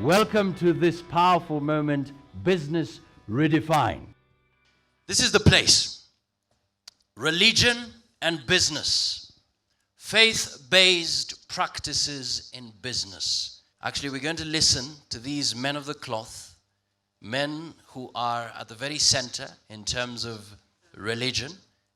Welcome to this powerful moment, Business Redefined. This is the place. Religion and business. Faith-based practices in business. Actually, we're going to listen to these men of the cloth, men who are at the very center in terms of religion.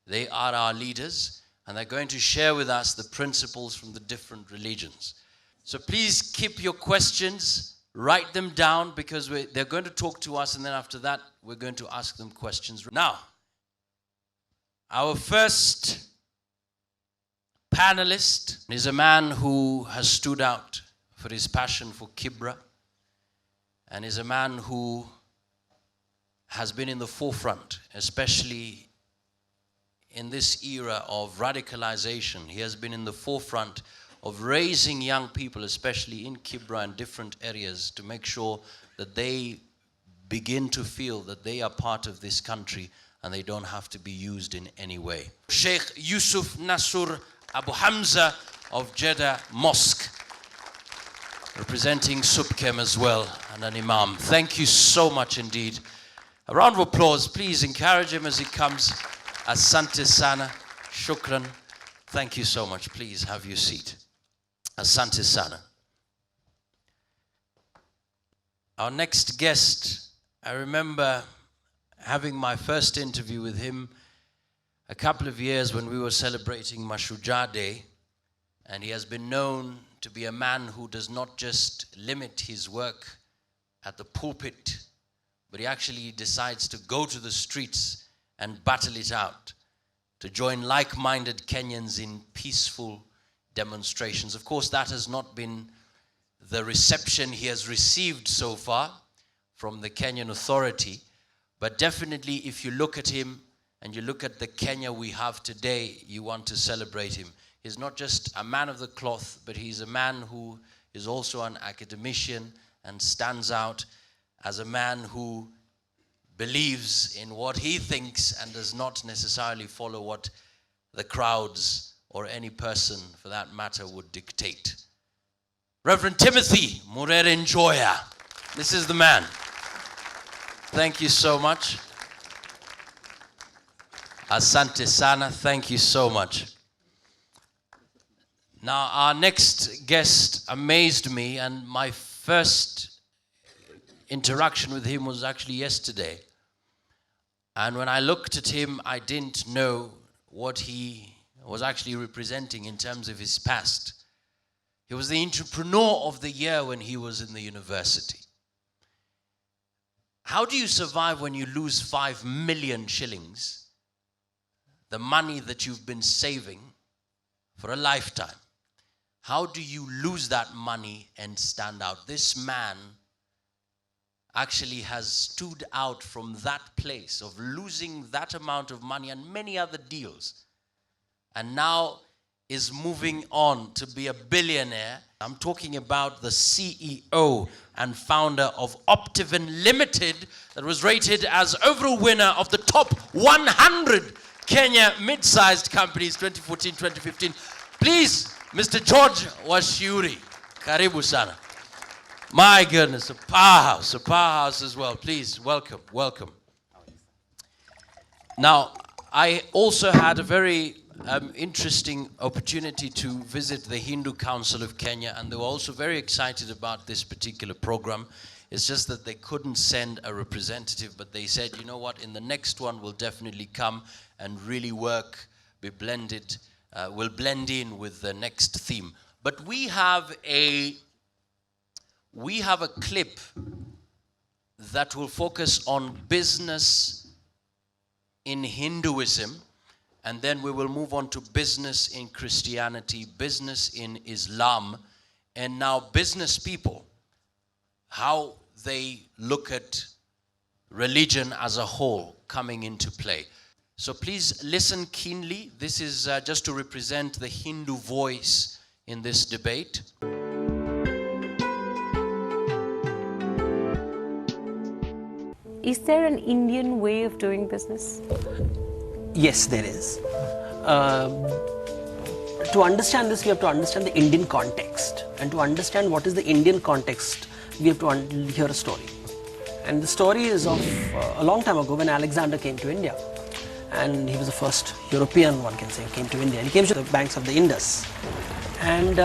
They are our leaders, and they're going to share with us the principles from the different religions. So please keep your questions. Write them down because they're going to talk to us, and then after that, we're going to ask them questions. Now, our first panelist is a man who has stood out for his passion for Kibra, and is a man who has been in the forefront, especially in this era of radicalization. He has been in the forefront of raising young people, especially in Kibra and different areas, to make sure that they begin to feel that they are part of this country and they don't have to be used in any way. Sheikh Yusuf Nasur Abu Hamza of Jeddah Mosque, representing Subkem as well, and an imam. Thank you so much indeed. A round of applause. Please encourage him as he comes. Asante sana. Shukran. Thank you so much. Please have your seat. Asante sana. Our next guest, I remember having my first interview with him a couple of years when we were celebrating Mashujaa Day, and he has been known to be a man who does not just limit his work at the pulpit, but he actually decides to go to the streets and battle it out, to join like-minded Kenyans in peaceful demonstrations. Of course, that has not been the reception he has received so far from the Kenyan Authority, but definitely if you look at him and you look at the Kenya we have today, you want to celebrate him. He's not just a man of the cloth, but he's a man who is also an academician and stands out as a man who believes in what he thinks and does not necessarily follow what the crowds or any person, for that matter, would dictate. Reverend Timothy Murere Njoya. This is the man. Thank you so much. Asante sana. Thank you so much. Now, our next guest amazed me, and my first interaction with him was actually yesterday. And when I looked at him, I didn't know what he was actually representing in terms of his past. He was the entrepreneur of the year when he was in the university. How do you survive when you lose 5 million shillings, the money that you've been saving for a lifetime? How do you lose that money and stand out? This man actually has stood out from that place of losing that amount of money and many other deals, and now is moving on to be a billionaire. I'm talking about the CEO and founder of Optiven Limited, that was rated as overall winner of the top 100 Kenya mid-sized companies 2014-2015. Please, Mr. George Washiuri. Karibu sana. My goodness, a powerhouse as well. Please, welcome, welcome. Now, I also had a very interesting opportunity to visit the Hindu Council of Kenya, and they were also very excited about this particular program. It's just that they couldn't send a representative, but they said, you know what, in the next one we'll definitely come and really work, be blended, will blend in with the next theme. But we have a clip that will focus on business in Hinduism, and then we will move on to business in Christianity, business in Islam, and now business people, how they look at religion as a whole coming into play. So please listen keenly. This is just to represent the Hindu voice in this debate. Is there an Indian way of doing business? Yes, there is. To understand this, we have to understand the Indian context. And to understand what is the Indian context, we have to hear a story. And the story is of a long time ago when Alexander came to India. And he was the first European, one can say, who came to India. And he came to the banks of the Indus. And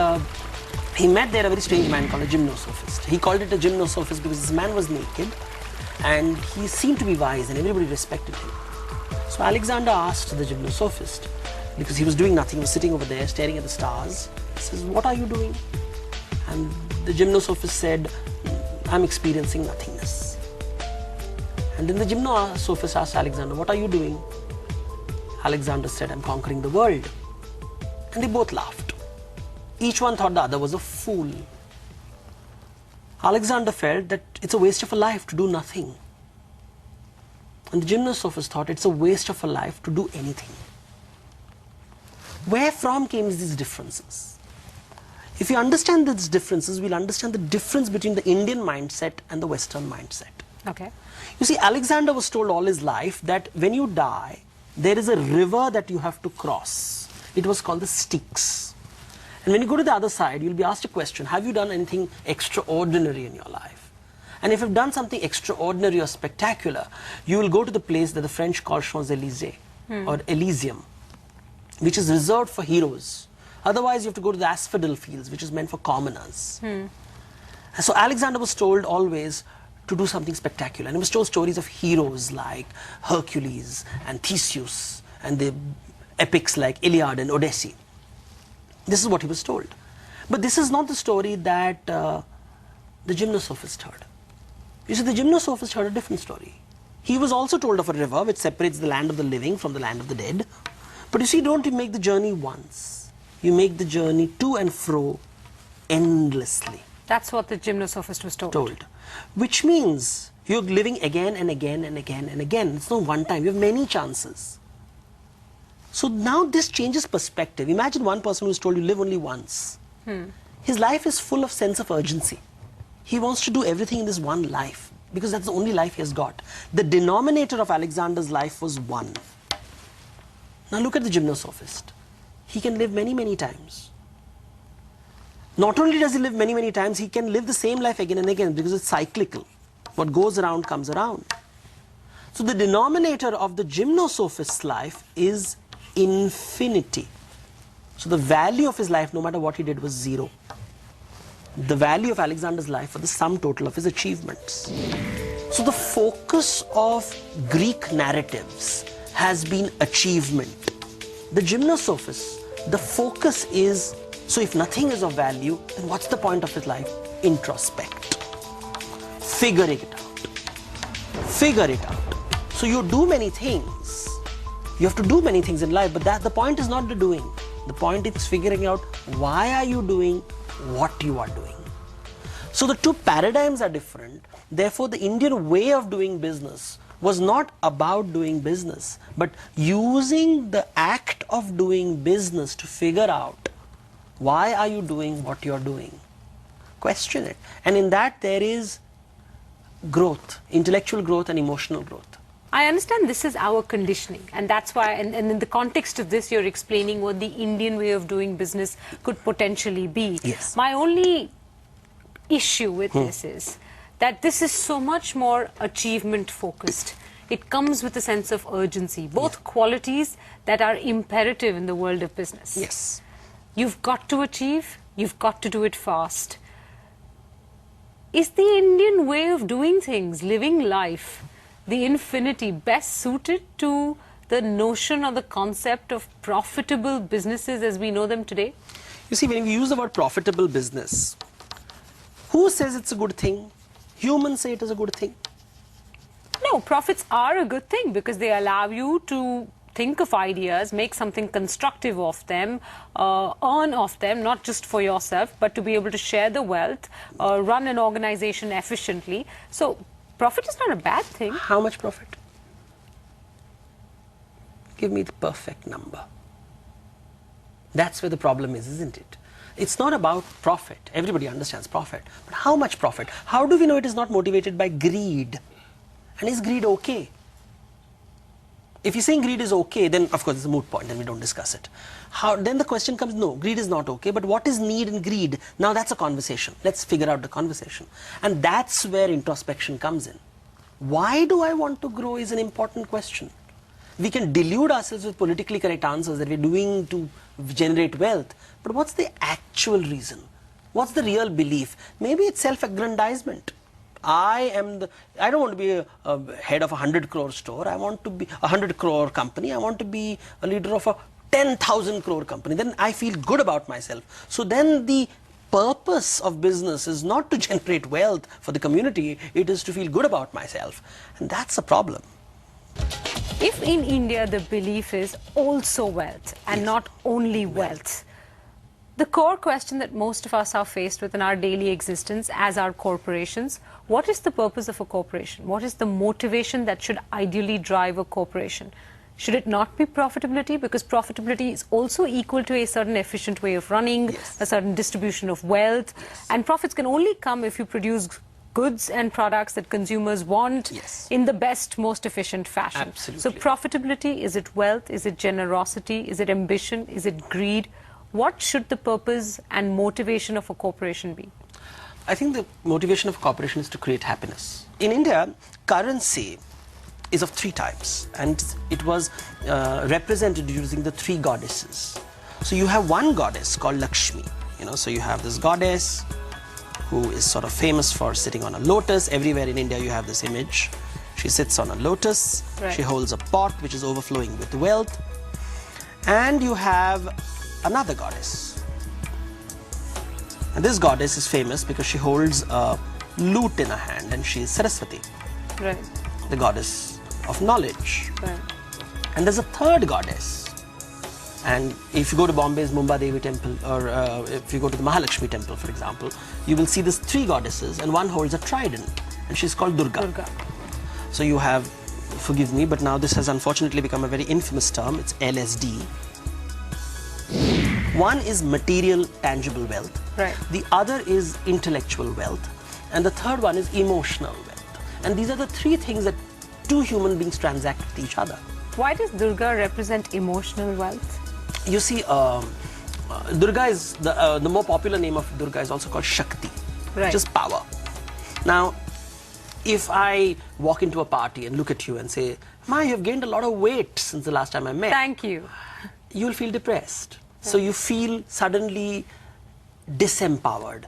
he met there a very strange man called a gymnosophist. He called it a gymnosophist because this man was naked and he seemed to be wise and everybody respected him. So Alexander asked the gymnosophist, because he was doing nothing, he was sitting over there staring at the stars. He says, "What are you doing?" And the gymnosophist said, "I'm experiencing nothingness." And then the gymnosophist asked Alexander, "What are you doing?" Alexander said, "I'm conquering the world." And they both laughed. Each one thought the other was a fool. Alexander felt that it's a waste of a life to do nothing. And the gymnosophist thought it's a waste of a life to do anything. Where from came these differences? If you understand these differences, we'll understand the difference between the Indian mindset and the Western mindset. Okay. You see, Alexander was told all his life that when you die, there is a river that you have to cross. It was called the Styx. And when you go to the other side, you'll be asked a question, have you done anything extraordinary in your life? And if you've done something extraordinary or spectacular, you will go to the place that the French call Champs-Élysées or Elysium, which is reserved for heroes. Otherwise, you have to go to the asphodel fields, which is meant for commoners. And so Alexander was told always to do something spectacular. And he was told stories of heroes like Hercules and Theseus and the epics like Iliad and Odyssey. This is what he was told. But this is not the story that the gymnosophist heard. You see, the gymnosophist heard a different story. He was also told of a river which separates the land of the living from the land of the dead. But you see, don't you make the journey once. You make the journey to and fro endlessly. That's what the gymnosophist was told. Which means you're living again and again and again and again. It's not one time. You have many chances. So now this changes perspective. Imagine one person who's told you live only once. His life is full of sense of urgency. He wants to do everything in this one life because that's the only life he has got. The denominator of Alexander's life was one. Now look at the gymnosophist. He can live many, many times. Not only does he live many, many times, he can live the same life again and again because it's cyclical. What goes around comes around. So the denominator of the gymnosophist's life is infinity. So the value of his life, no matter what he did, was zero. The value of Alexander's life was the sum total of his achievements. So the focus of Greek narratives has been achievement. The gymnosophist, the focus is, so if nothing is of value, then what's the point of his life? Introspect. Figure it out. Figure it out. So you do many things. You have to do many things in life, but the point is not the doing. The point is figuring out why are you doing what you are doing. So the two paradigms are different. Therefore, the Indian way of doing business was not about doing business, but using the act of doing business to figure out why are you doing what you're doing. Question it. And in that there is growth, intellectual growth and emotional growth. I understand this is our conditioning, and that's why, and in the context of this, you're explaining what the Indian way of doing business could potentially be. Yes. My only issue with this is that this is so much more achievement focused. It comes with a sense of urgency, both qualities that are imperative in the world of business. Yes. You've got to achieve, you've got to do it fast. Is the Indian way of doing things, living life, the infinity, best suited to the notion or the concept of profitable businesses as we know them today? You see, when we use the word profitable business, who says it's a good thing? Humans say it is a good thing. No, profits are a good thing because they allow you to think of ideas, make something constructive of them, earn of them, not just for yourself, but to be able to share the wealth, run an organization efficiently. So profit is not a bad thing. How much profit? Give me the perfect number. That's where the problem is, isn't it? It's not about profit. Everybody understands profit. But how much profit? How do we know it is not motivated by greed? And is greed okay? If you're saying greed is okay, then of course it's a moot point and we don't discuss it. Then the question comes, no, greed is not okay, but what is need and greed? Now that's a conversation. Let's figure out the conversation. And that's where introspection comes in. Why do I want to grow is an important question. We can delude ourselves with politically correct answers that we're doing to generate wealth, but what's the actual reason? What's the real belief? Maybe it's self-aggrandizement. I don't want to be a head of a 100 crore store. I want to be a 100 crore company. I want to be a leader of a 10,000 crore company. Then I feel good about myself. So then the purpose of business is not to generate wealth for the community. It is to feel good about myself. And that's a problem. If in India the belief is also wealth and not only wealth, the core question that most of us are faced with in our daily existence as our corporations, what is the purpose of a corporation? What is the motivation that should ideally drive a corporation? Should it not be profitability? Because profitability is also equal to a certain efficient way of running, a certain distribution of wealth, and profits can only come if you produce goods and products that consumers want in the best, most efficient fashion. Absolutely. So profitability, is it wealth? Is it generosity? Is it ambition? Is it greed? What should the purpose and motivation of a corporation be? I think the motivation of a corporation is to create happiness. In India, currency is of three types, and it was represented using the three goddesses. So you have one goddess called Lakshmi, so you have this goddess who is sort of famous for sitting on a lotus. Everywhere in India you have this image. She sits on a lotus, she holds a pot which is overflowing with wealth, and you have another goddess. And this goddess is famous because she holds a lute in her hand, and she is Saraswati, the goddess of knowledge. And there's a third goddess. And if you go to Bombay's Mumbai Devi temple, or if you go to the Mahalakshmi temple, for example, you will see these three goddesses, and one holds a trident, and she's called Durga. So you have, forgive me, but now this has unfortunately become a very infamous term. It's LSD. One is material, tangible wealth. The other is intellectual wealth. And the third one is emotional wealth. And these are the three things that two human beings transact with each other. Why does Durga represent emotional wealth? You see, Durga is, the more popular name of Durga is also called Shakti, which is power. Now, if I walk into a party and look at you and say, Ma, you have gained a lot of weight since the last time I met. Thank you. You'll feel depressed. So you feel suddenly disempowered.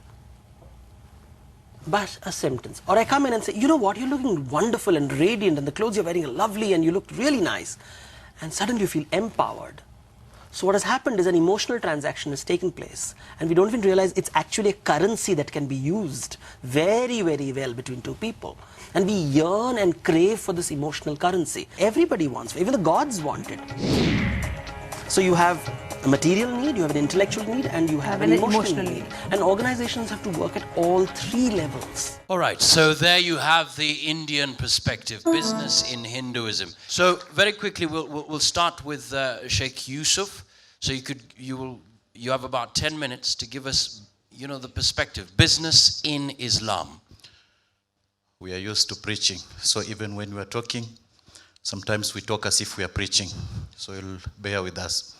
But a sentence. Or I come in and say, you know what, you're looking wonderful and radiant, and the clothes you're wearing are lovely, and you look really nice. And suddenly you feel empowered. So what has happened is an emotional transaction has taken place, and we don't even realize it's actually a currency that can be used very, very well between two people. And we yearn and crave for this emotional currency. Everybody wants it, even the gods want it. So you have a material need, you have an intellectual need, and you have an emotional need. And organizations have to work at all three levels. All right, so there you have the Indian perspective, business in Hinduism. So very quickly, we'll start with Sheikh Yusuf. So you have about 10 minutes to give us, the perspective, business in Islam. We are used to preaching, so even when we are talking, sometimes we talk as if we are preaching. So you'll bear with us.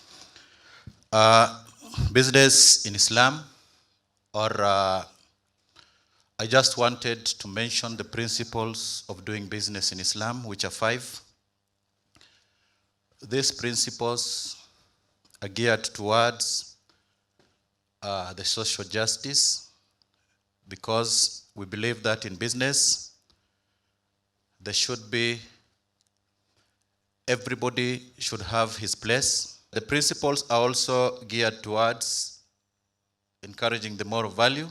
Business in Islam, or I just wanted to mention the principles of doing business in Islam, which are 5. These principles are geared towards the social justice, because we believe that in business there should be, everybody should have his place. The principles are also geared towards encouraging the moral value,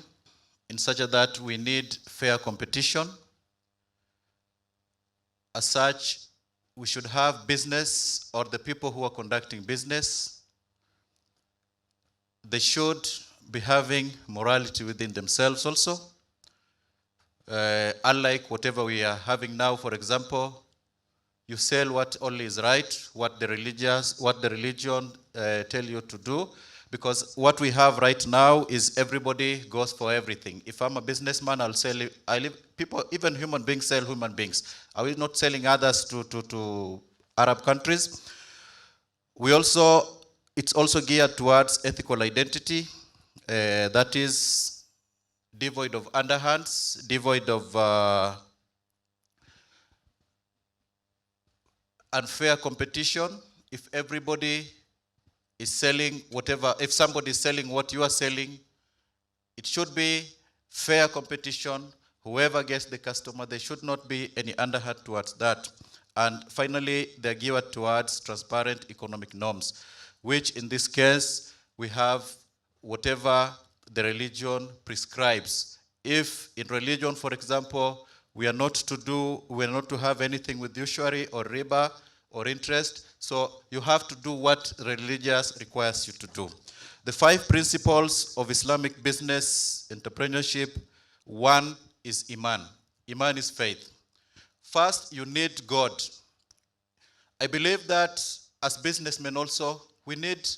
in such that we need fair competition. As such, we should have business, or the people who are conducting business, they should be having morality within themselves also. Unlike whatever we are having now, for example, you sell what only is right, what the religion tell you to do, because what we have right now is everybody goes for everything. If I'm a businessman, I'll sell. People, even human beings sell human beings. Are we not selling others to Arab countries. It's also geared towards ethical identity, that is devoid of underhands, devoid of unfair competition. If everybody is selling whatever, if somebody is selling what you are selling, it should be fair competition. Whoever gets the customer, there should not be any underhand towards that. And finally, they're geared towards transparent economic norms, which in this case, we have whatever the religion prescribes. If in religion, for example, we are not to have anything with usury or riba or interest, so you have to do what religious requires you to do. The 5 principles of Islamic business entrepreneurship, 1 is Iman. Iman is faith. First, you need God. I believe that as businessmen also, we need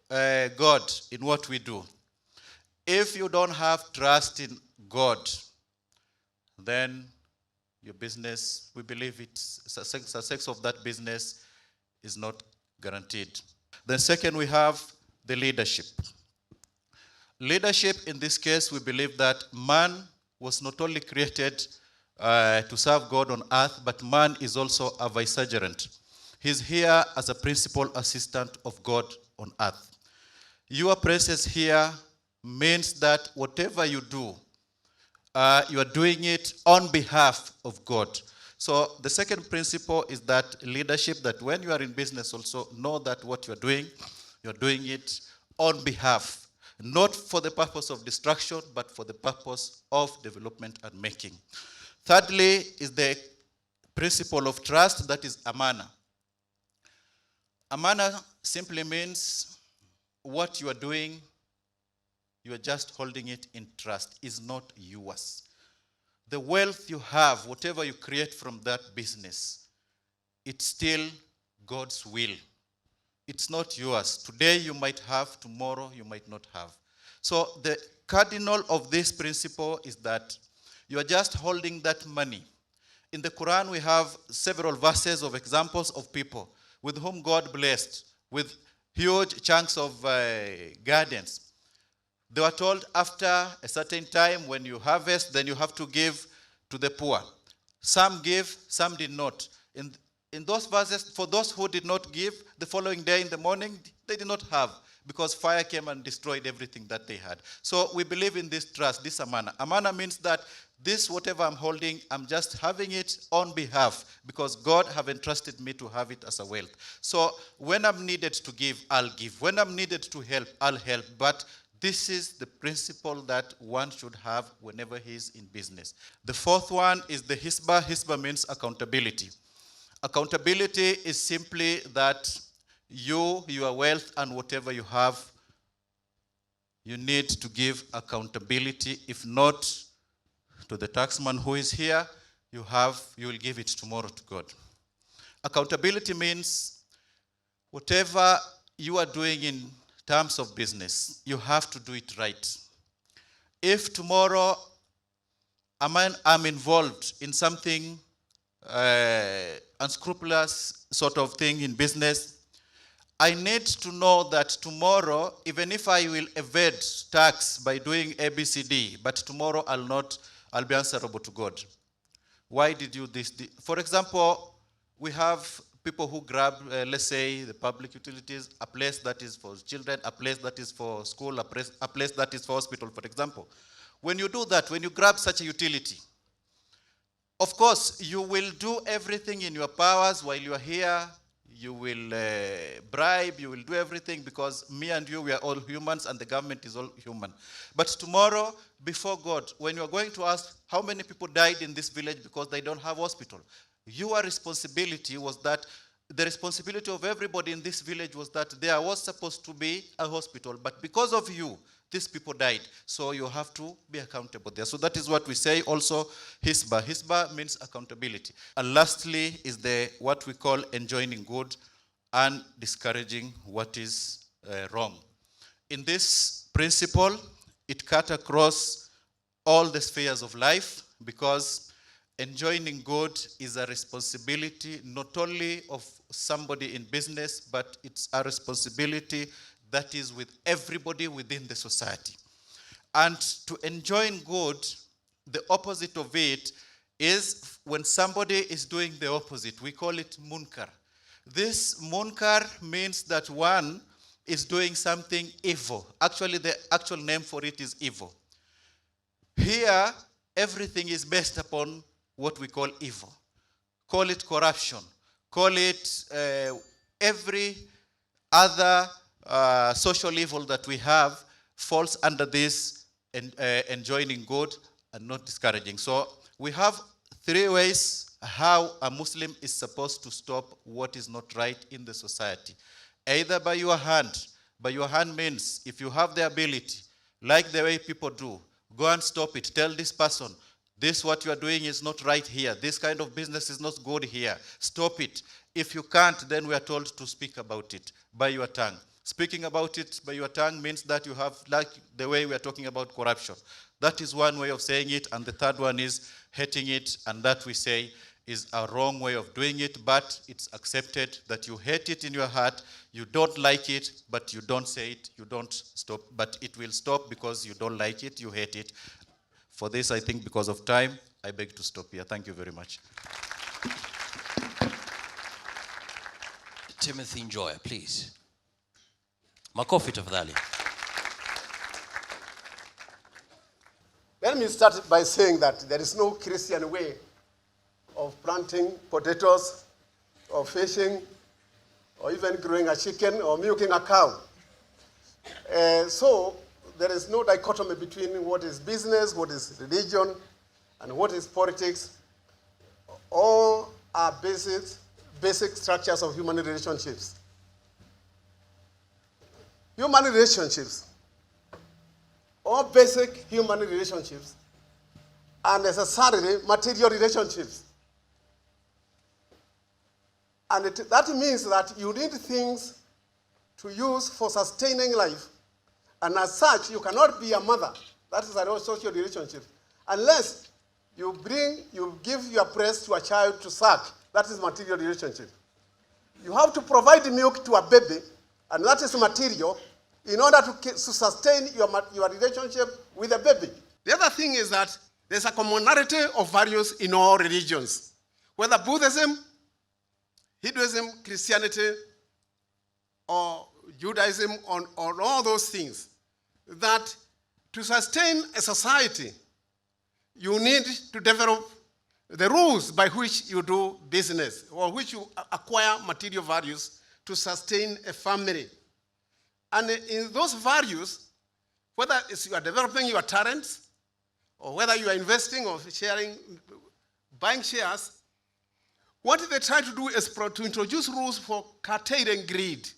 God in what we do. If you don't have trust in God, then your business, we believe success of that business is not guaranteed. Then second, we have the leadership. Leadership, in this case, we believe that man was not only created to serve God on earth, but man is also a vicegerent. He's here as a principal assistant of God on earth. Your presence here means that whatever you do, you are doing it on behalf of God. So the second principle is that leadership, that when you are in business also, know that what you're doing it on behalf, not for the purpose of distraction, but for the purpose of development and making. Thirdly is the principle of trust, that is amana. Amana simply means what you are doing, you are just holding it in trust, is not yours. The wealth you have, whatever you create from that business, it's still God's will. It's not yours. Today you might have, tomorrow you might not have. So the cardinal of this principle is that you are just holding that money. In the Quran we have several verses of examples of people with whom God blessed, with huge chunks of gardens. They were told after a certain time, when you harvest, then you have to give to the poor. Some gave, some did not. In those verses, for those who did not give, the following day in the morning, they did not have, because fire came and destroyed everything that they had. So we believe in this trust, this amana. Amana means that this, whatever I'm holding, I'm just having it on behalf, because God have entrusted me to have it as a wealth. So when I'm needed to give, I'll give. When I'm needed to help, I'll help. But this is the principle that one should have whenever he's in business. The fourth one is the hisba. Hisba means accountability. Accountability is simply that your wealth and whatever you have, you need to give accountability. If not to the taxman who is here, you will give it tomorrow to God. Accountability means whatever you are doing in terms of business, you have to do it right. If tomorrow I'm involved in something unscrupulous sort of thing in business, I need to know that tomorrow, even if I will evade tax by doing ABCD, but tomorrow I'll be answerable to God. Why did you this? For example, we have people who grab, let's say, the public utilities, a place that is for children, a place that is for school, a place that is for hospital, for example. When you do that, when you grab such a utility, of course, you will do everything in your powers while you are here. You will bribe, you will do everything, because me and you, we are all humans and the government is all human. But tomorrow, before God, when you are going to ask how many people died in this village because they don't have hospital, your responsibility was that, the responsibility of everybody in this village was that there was supposed to be a hospital, but because of you, these people died. So you have to be accountable there. So that is what we say also, hisba. Hisba means accountability. And lastly is what we call enjoining good and discouraging what is wrong. In this principle, it cut across all the spheres of life, because enjoining good is a responsibility not only of somebody in business, but it's a responsibility that is with everybody within the society. And to enjoin good, the opposite of it is when somebody is doing the opposite. We call it munkar. This munkar means that one is doing something evil. Actually, the actual name for it is evil. Here, everything is based upon what we call evil. Call it corruption. Call it every other social evil that we have falls under this enjoining good and not discouraging. So we have 3 ways how a Muslim is supposed to stop what is not right in the society. Either by your hand. By your hand means if you have the ability, like the way people do, go and stop it. Tell this person, this what you are doing is not right here. This kind of business is not good here. Stop it. If you can't, then we are told to speak about it by your tongue. Speaking about it by your tongue means that you have, like the way we are talking about corruption. That is one way of saying it. And the third one is hating it. And that we say is a wrong way of doing it, but it's accepted that you hate it in your heart. You don't like it, but you don't say it. You don't stop, but it will stop because you don't like it, you hate it. For this, I think because of time, I beg to stop here. Thank you very much. Timothy Njoya, please. Makofi tafadhali. Let me start by saying that there is no Christian way of planting potatoes, or fishing, or even growing a chicken, or milking a cow. So there is no dichotomy between what is business, what is religion, and what is politics. All are basic structures of human relationships. Human relationships, all basic human relationships, are necessarily material relationships. And that means that you need things to use for sustaining life. And as such, you cannot be a mother. That is a social relationship. Unless you give your breast to a child to suck. That is material relationship. You have to provide milk to a baby, and that is material, in order to sustain your relationship with the baby. The other thing is that there's a commonality of values in all religions. Whether Buddhism, Hinduism, Christianity, or Judaism, on all those things, that to sustain a society, you need to develop the rules by which you do business, or which you acquire material values to sustain a family. And in those values, whether it's you are developing your talents, or whether you are investing or sharing, buying shares, what they try to do is to introduce rules for curtailing greed,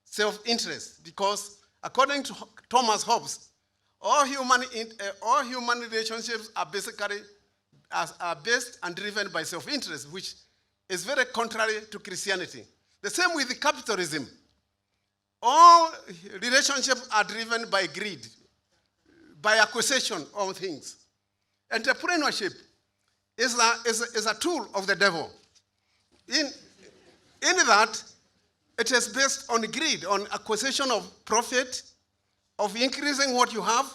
self-interest, because according to Thomas Hobbes, all human relationships are basically based and driven by self-interest, which is very contrary to Christianity. The same with capitalism. All relationships are driven by greed, by acquisition of things. Entrepreneurship is a tool of the devil. In that, it is based on greed, on acquisition of profit, of increasing what you have,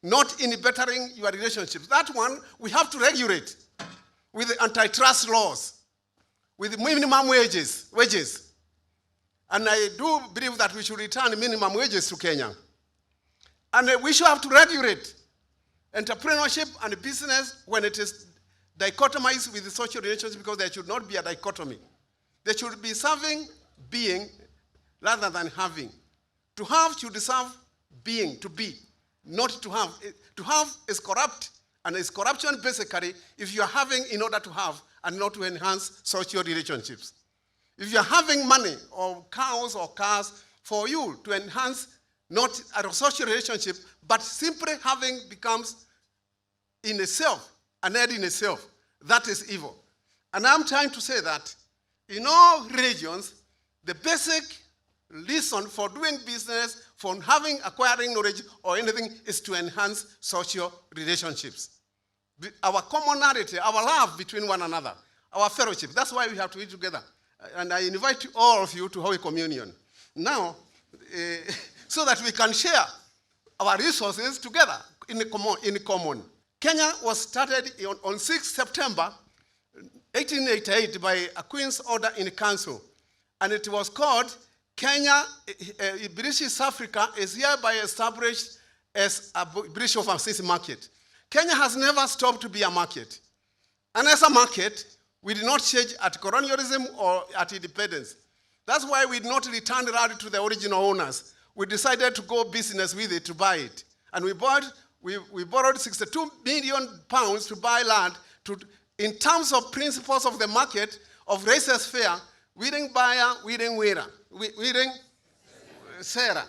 not in bettering your relationships. That one, we have to regulate with the antitrust laws, with minimum wages. And I do believe that we should return minimum wages to Kenya. And we should have to regulate entrepreneurship and business when it is dichotomized with the social relationships, because there should not be a dichotomy. There should be serving being rather than having. To have should serve being, to be, not to have. To have is corrupt, and is corruption basically if you are having in order to have and not to enhance social relationships. If you are having money or cows or cars for you to enhance not a social relationship, but simply having becomes in itself, an end in itself, that is evil. And I'm trying to say that in all religions, the basic reason for doing business, for acquiring knowledge or anything, is to enhance social relationships. our commonality, our love between one another, our fellowship. That's why we have to eat together. And I invite all of you to Holy Communion. Now, so that we can share our resources together in common. Kenya was started on 6 September 1888 by a Queen's Order in Council. And it was called Kenya, British East Africa is hereby established as a British overseas market. Kenya has never stopped to be a market. And as a market, we did not change at colonialism or at independence. That's why we did not return the land to the original owners. We decided to go business with it, to buy it. And we borrowed 62 million pounds to buy land in terms of principles of the market, of laissez-faire, willing buyer, willing seller.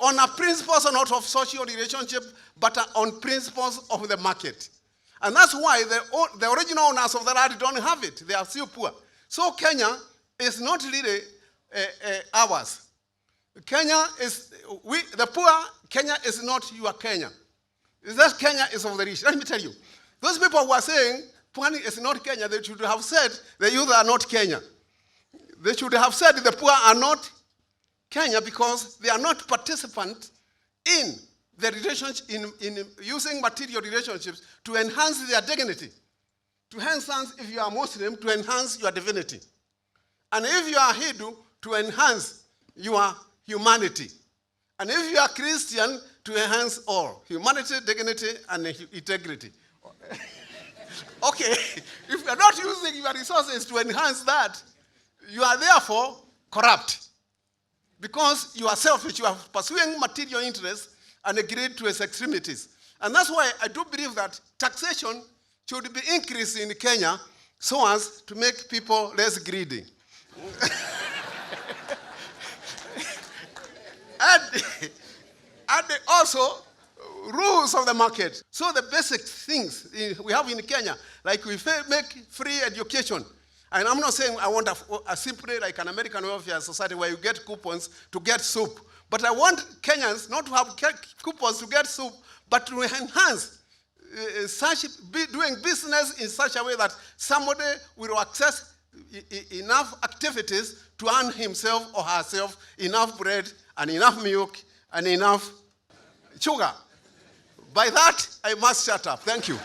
On a principles not of social relationship, but on principles of the market. And that's why the original owners of the land don't have it. They are still poor. So Kenya is not really ours. Kenya is, the poor, Kenya is not your Kenya. That Kenya is of the rich. Let me tell you, those people who are saying Pwani is not Kenya, they should have said the youth are not Kenya. They should have said the poor are not Kenya because they are not participants in the relationship, in using material relationships to enhance their dignity. To enhance, if you are Muslim, to enhance your divinity. And if you are Hindu, to enhance your humanity. And if you are Christian, to enhance all. Humanity, dignity, and integrity. Okay, if you are not using your resources to enhance that, you are therefore corrupt. Because you are selfish, you are pursuing material interests and agreed to its extremities. And that's why I do believe that taxation should be increased in Kenya so as to make people less greedy. and also rules of the market. So the basic things we have in Kenya, like we make free education. And I'm not saying I want a simply like an American welfare society where you get coupons to get soup. But I want Kenyans not to have coupons to get soup, but to enhance doing business in such a way that somebody will access enough activities to earn himself or herself enough bread and enough milk and enough sugar. By that, I must shut up. Thank you.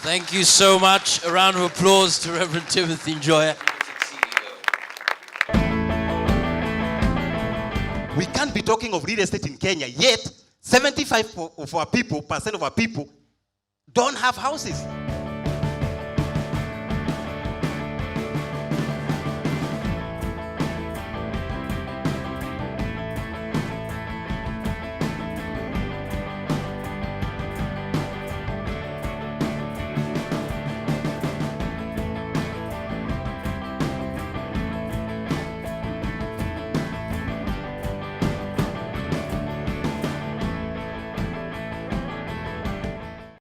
Thank you so much. A round of applause to Reverend Timothy Njoya. We can't be talking of real estate in Kenya, yet 75% of our people don't have houses.